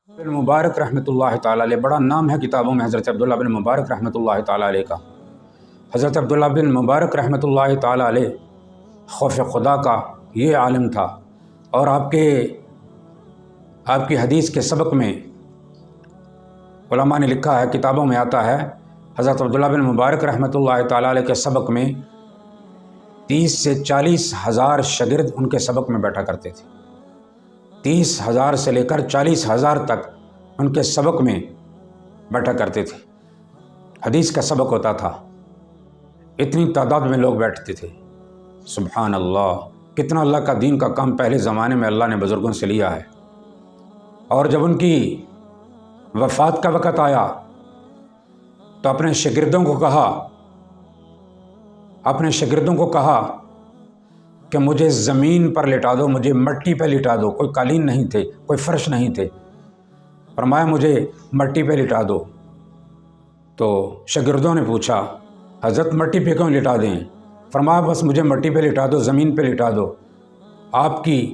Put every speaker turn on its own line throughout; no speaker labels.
بن مبارک رحمۃ اللہ تعالیٰ علیہ، بڑا نام ہے کتابوں میں حضرت عبداللہ بن مبارک رحمۃ اللہ تعالیٰ علیہ کا۔ حضرت عبداللہ بن مبارک رحمۃ اللہ تعالیٰ علیہ خوف خدا کا یہ عالم تھا، اور آپ کی حدیث کے سبق میں علماء نے لکھا ہے، کتابوں میں آتا ہے، حضرت عبداللہ بن مبارک رحمۃ اللہ تعالیٰ علیہ کے سبق میں 30 سے 40 ہزار شاگرد ان کے سبق میں بیٹھا کرتے تھے۔ 30,000 سے لے کر 40,000 تک ان کے سبق میں بیٹھا کرتے تھے۔ حدیث کا سبق ہوتا تھا، اتنی تعداد میں لوگ بیٹھتے تھے۔ سبحان اللہ، کتنا اللہ کا دین کا کام پہلے زمانے میں اللہ نے بزرگوں سے لیا ہے۔ اور جب ان کی وفات کا وقت آیا تو اپنے شاگردوں کو کہا کہ مجھے زمین پر لٹا دو، مجھے مٹی پہ لٹا دو۔ کوئی قالین نہیں تھے، کوئی فرش نہیں تھے، فرمایا مجھے مٹی پہ لٹا دو۔ تو شاگردوں نے پوچھا، حضرت مٹی پہ کیوں لٹا دیں؟ فرمایا بس مجھے مٹی پہ لٹا دو، زمین پہ لٹا دو۔ آپ کی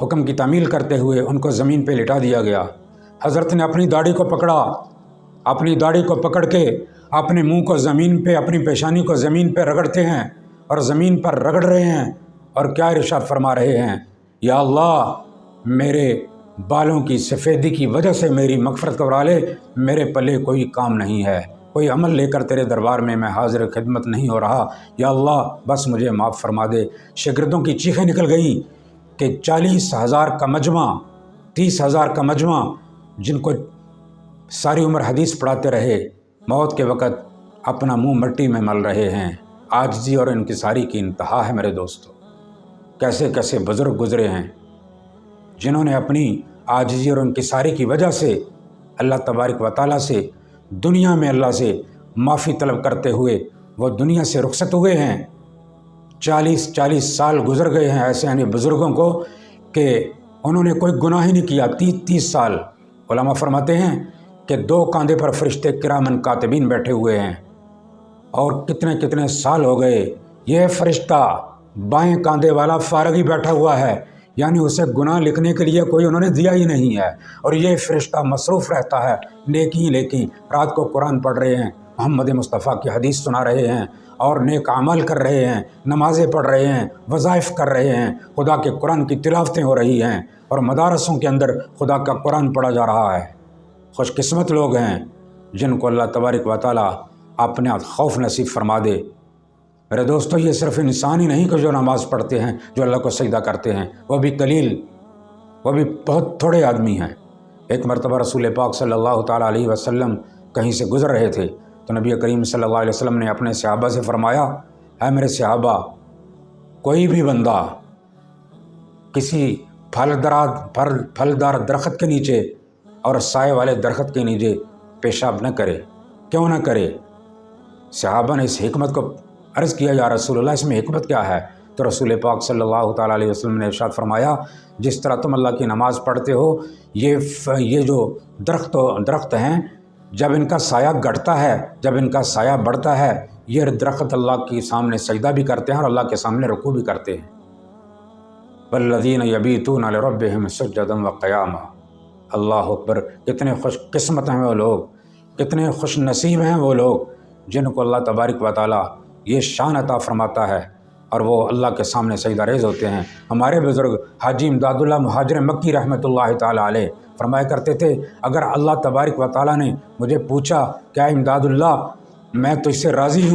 حکم کی تعمیل کرتے ہوئے ان کو زمین پہ لٹا دیا گیا۔ حضرت نے اپنی داڑھی کو پکڑا، اپنی داڑھی کو پکڑ کے اپنے منہ کو زمین پہ، اپنی پیشانی کو زمین پہ رگڑتے ہیں اور زمین پر رگڑ رہے ہیں، اور کیا ارشاد فرما رہے ہیں، یا اللہ میرے بالوں کی سفیدی کی وجہ سے میری مغفرت کروا لے، میرے پلے کوئی کام نہیں ہے، کوئی عمل لے کر تیرے دربار میں حاضر خدمت نہیں ہو رہا، یا اللہ بس مجھے معاف فرما دے۔ شاگردوں کی چیخیں نکل گئیں کہ 40,000 کا مجمع، 30,000 کا مجمع، جن کو ساری عمر حدیث پڑھاتے رہے، موت کے وقت اپنا منہ مٹی میں مل رہے ہیں۔ عاجزی اور انکساری کی انتہا ہے میرے دوستو۔ کیسے کیسے بزرگ گزرے ہیں جنہوں نے اپنی عاجزی اور انکساری کی وجہ سے اللہ تبارک و تعالیٰ سے، دنیا میں اللہ سے معافی طلب کرتے ہوئے وہ دنیا سے رخصت ہوئے ہیں۔ 40 سال گزر گئے ہیں ایسے یعنی بزرگوں کو کہ انہوں نے کوئی گناہ ہی نہیں کیا۔ 30 سال علماء فرماتے ہیں کہ 2 کاندھے پر فرشتے کرامن کاتبین بیٹھے ہوئے ہیں، اور کتنے کتنے سال ہو گئے یہ فرشتہ بائیں کاندھے والا فارغ ہی بیٹھا ہوا ہے، یعنی اسے گناہ لکھنے کے لیے کوئی انہوں نے دیا ہی نہیں ہے، اور یہ فرشتہ مصروف رہتا ہے نیکی رات کو قرآن پڑھ رہے ہیں، محمد مصطفیٰ کی حدیث سنا رہے ہیں، اور نیک اعمال کر رہے ہیں، نمازیں پڑھ رہے ہیں، وظائف کر رہے ہیں، خدا کے قرآن کی تلاوتیں ہو رہی ہیں، اور مدارسوں کے اندر خدا کا قرآن پڑھا جا رہا ہے۔ خوش قسمت لوگ ہیں جن کو اللہ تبارک و تعالیٰ اپنے خوف نصیب فرما دے۔ میرے دوستو، یہ صرف انسان ہی نہیں کہ جو نماز پڑھتے ہیں، جو اللہ کو سجدہ کرتے ہیں، وہ بھی بہت تھوڑے آدمی ہیں۔ ایک مرتبہ رسول پاک صلی اللہ تعالیٰ علیہ وسلم کہیں سے گزر رہے تھے تو نبی کریم صلی اللہ علیہ وسلم نے اپنے صحابہ سے فرمایا، اے میرے صحابہ، کوئی بھی بندہ کسی پھلدار درخت کے نیچے اور سائے والے درخت کے نیچے پیشاب نہ کرے۔ کیوں نہ کرے؟ صحابہ نے اس حکمت کو عرض کیا، یا رسول اللہ اس میں حکمت کیا ہے؟ تو رسول پاک صلی اللہ تعالیٰ علیہ وسلم نے ارشاد فرمایا، جس طرح تم اللہ کی نماز پڑھتے ہو، یہ جو درخت ہیں، جب ان کا سایہ گھٹتا ہے، جب ان کا سایہ بڑھتا ہے، یہ درخت اللہ کے سامنے سجدہ بھی کرتے ہیں اور اللہ کے سامنے رکوع بھی کرتے ہیں۔ والذین یبیتون لربہم سجدا وقیاما۔ اللہ اکبر، کتنے خوش قسمت ہیں وہ لوگ، کتنے خوش نصیب ہیں وہ لوگ جن کو اللہ تبارک و تعالیٰ یہ شان عطا فرماتا ہے اور وہ اللہ کے سامنے سجدہ ریز ہوتے ہیں۔ ہمارے بزرگ حاجی امداد اللہ مہاجر مکی رحمۃ اللہ تعالیٰ علیہ فرمایا کرتے تھے، اگر اللہ تبارک و تعالیٰ نے مجھے پوچھا کیا امداد اللہ میں تجھ سے راضی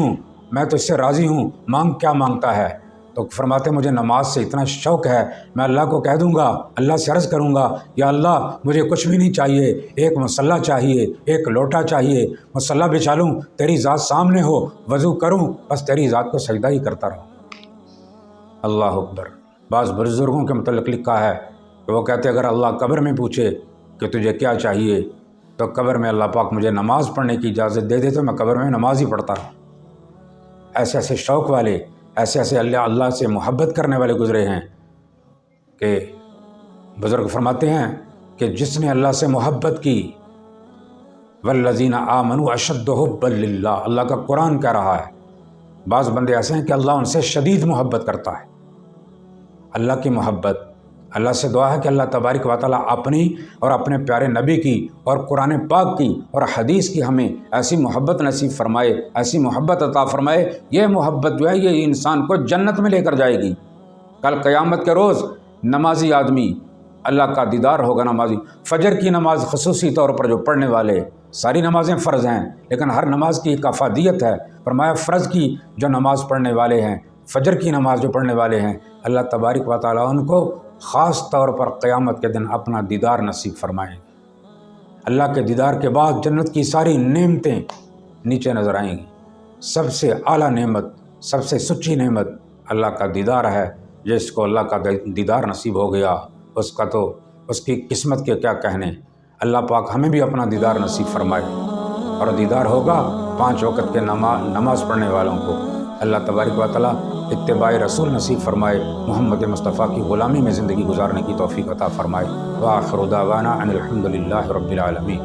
ہوں، مانگ کیا مانگتا ہے؟ تو فرماتے مجھے نماز سے اتنا شوق ہے، میں اللہ کو کہہ دوں گا، اللہ سے عرض کروں گا، یا اللہ مجھے کچھ بھی نہیں چاہیے، ایک مصلی چاہیے، ایک لوٹا چاہیے، مصلی بچھا لوں، تیری ذات سامنے ہو، وضو کروں، بس تیری ذات کو سجدہ ہی کرتا رہوں۔ اللہ اکبر۔ بعض بزرگوں کے متعلق لکھا ہے کہ وہ کہتے اگر اللہ قبر میں پوچھے کہ تجھے کیا چاہیے، تو قبر میں اللہ پاک مجھے نماز پڑھنے کی اجازت دے دے تو میں قبر میں نماز ہی پڑھتا رہوں۔ ایسے ایسے شوق والے، ایسے اللہ سے محبت کرنے والے گزرے ہیں کہ بزرگ فرماتے ہیں کہ جس نے اللہ سے محبت کی، والذین آمنوا اشد حبا للہ، اللہ کا قرآن کہہ رہا ہے۔ بعض بندے ایسے ہیں کہ اللہ ان سے شدید محبت کرتا ہے۔ اللہ کی محبت اللہ سے دعا ہے کہ اللہ تبارک و تعالیٰ اپنی اور اپنے پیارے نبی کی اور قرآن پاک کی اور حدیث کی ہمیں ایسی محبت نصیب فرمائے، ایسی محبت عطا فرمائے، یہ محبت جو ہے یہ انسان کو جنت میں لے کر جائے گی۔ کل قیامت کے روز نمازی آدمی اللہ کا دیدار ہوگا۔ نمازی فجر کی نماز خصوصی طور پر جو پڑھنے والے، ساری نمازیں فرض ہیں لیکن ہر نماز کی ایک افادیت ہے۔ فرمایا فرض کی جو نماز پڑھنے والے ہیں، فجر کی نماز جو پڑھنے والے ہیں، اللہ تبارک و تعالیٰ ان کو خاص طور پر قیامت کے دن اپنا دیدار نصیب فرمائیں۔ اللہ کے دیدار کے بعد جنت کی ساری نعمتیں نیچے نظر آئیں گی۔ سب سے اعلیٰ نعمت، سب سے سچی نعمت اللہ کا دیدار ہے۔ جس کو اللہ کا دیدار نصیب ہو گیا اس کا تو اس کی قسمت کے کیا کہنے۔ اللہ پاک ہمیں بھی اپنا دیدار نصیب فرمائے، اور دیدار ہوگا 5 وقت کے نماز پڑھنے والوں کو۔ اللہ تبارک و تعالیٰ اتباع رسول نصیب فرمائے، محمد مصطفیٰ کی غلامی میں زندگی گزارنے کی توفیق عطا فرمائے۔ وآخر دعوانا ان الحمد للہ رب العالمین۔